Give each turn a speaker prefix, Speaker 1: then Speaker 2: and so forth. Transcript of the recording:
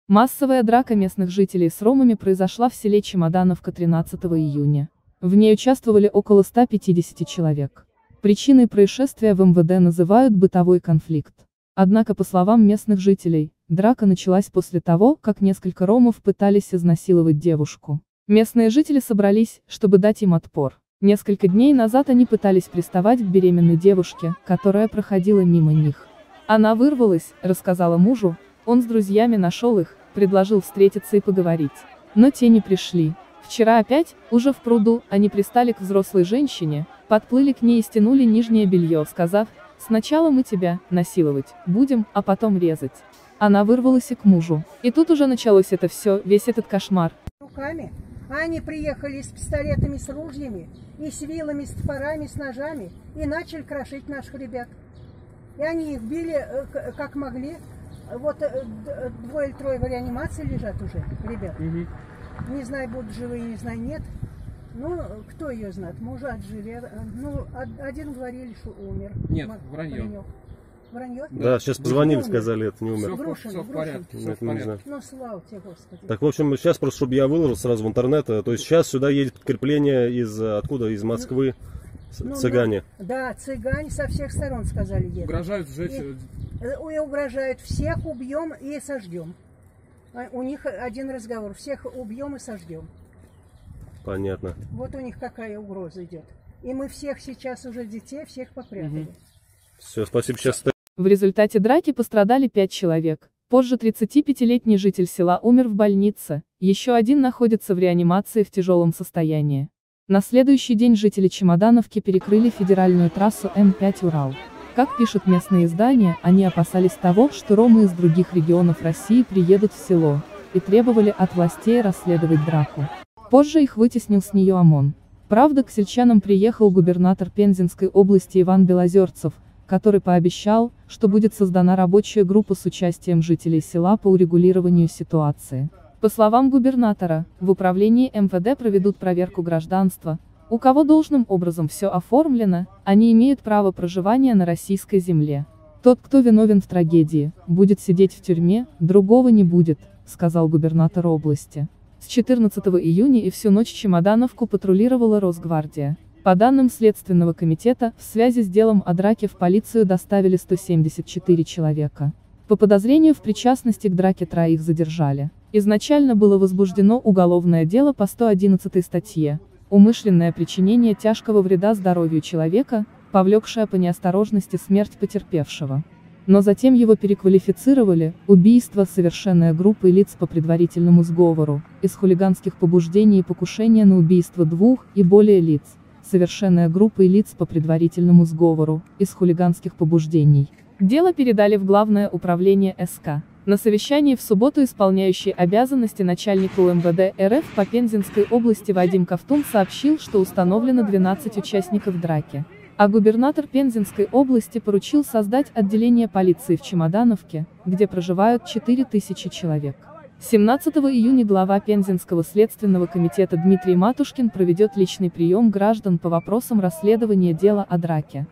Speaker 1: Массовая драка местных жителей с ромами произошла в селе Чемодановка 13 июня. В ней участвовали около 150 человек. Причиной происшествия в МВД называют бытовой конфликт. Однако, по словам местных жителей, драка началась после того, как несколько ромов пытались изнасиловать девушку. Местные жители собрались, чтобы дать им отпор. Несколько дней назад они пытались приставать к беременной девушке, которая проходила мимо них. Она вырвалась, рассказала мужу, он с друзьями нашел их, предложил встретиться и поговорить. Но те не пришли. Вчера опять, уже в пруду, они пристали к взрослой женщине, подплыли к ней и стянули нижнее белье, сказав: «Сначала мы тебя насиловать будем, а потом резать». Она вырвалась и к мужу. И тут уже началось это все, весь этот кошмар.
Speaker 2: Руками. А они приехали с пистолетами, с ружьями, и с вилами, с топорами, с ножами, и начали крошить наших ребят. И они их били, как могли. Вот двое или трое в реанимации лежат уже, ребят. Не знаю, будут живы, не знаю, нет. Ну, кто ее знает, может, отжили. Ну, один говорили, что умер.
Speaker 3: Нет, вранье.
Speaker 2: Вранье?
Speaker 4: Да, сейчас позвонили, сказали, это не умер.
Speaker 3: Все в порядке.
Speaker 4: Все в порядке.
Speaker 2: Ну, слава тебе, Господи.
Speaker 4: Так, в общем, сейчас просто, чтобы я выложил сразу в интернет, то есть сейчас сюда едет подкрепление из, откуда? Из Москвы, цыгане.
Speaker 2: Да, цыгане со всех сторон, сказали, едут.
Speaker 3: Угрожают сжечь.
Speaker 2: И угрожают, всех убьем и сожжем. У них один разговор, всех убьем и сожжем.
Speaker 4: Понятно.
Speaker 2: Вот у них какая угроза идет. И мы всех сейчас уже детей, всех попрятали.
Speaker 4: Все, спасибо. Сейчас...
Speaker 1: В результате драки пострадали 5 человек. Позже 35-летний житель села умер в больнице, еще один находится в реанимации в тяжелом состоянии. На следующий день жители Чемодановки перекрыли федеральную трассу М5 Урал. Как пишут местные издания, они опасались того, что ромы из других регионов России приедут в село, и требовали от властей расследовать драку. Позже их вытеснил с нее ОМОН. Правда, к сельчанам приехал губернатор Пензенской области Иван Белозерцев, который пообещал, что будет создана рабочая группа с участием жителей села по урегулированию ситуации. По словам губернатора, в управлении МВД проведут проверку гражданства. У кого должным образом все оформлено, они имеют право проживания на российской земле. Тот, кто виновен в трагедии, будет сидеть в тюрьме, другого не будет, сказал губернатор области. С 14 июня и всю ночь Чемодановку патрулировала Росгвардия. По данным Следственного комитета, в связи с делом о драке в полицию доставили 174 человека. По подозрению в причастности к драке троих задержали. Изначально было возбуждено уголовное дело по 111 статье «Умышленное причинение тяжкого вреда здоровью человека, повлекшее по неосторожности смерть потерпевшего». Но затем его переквалифицировали: убийство, совершенное группой лиц по предварительному сговору, из хулиганских побуждений и покушения на убийство двух и более лиц, совершенное группой лиц по предварительному сговору, из хулиганских побуждений. Дело передали в Главное управление СК. На совещании в субботу исполняющий обязанности начальника УМВД РФ по Пензенской области Вадим Ковтун сообщил, что установлено 12 участников драки. А губернатор Пензенской области поручил создать отделение полиции в Чемодановке, где проживают 4000 человек. 17 июня глава Пензенского следственного комитета Дмитрий Матушкин проведет личный прием граждан по вопросам расследования дела о драке.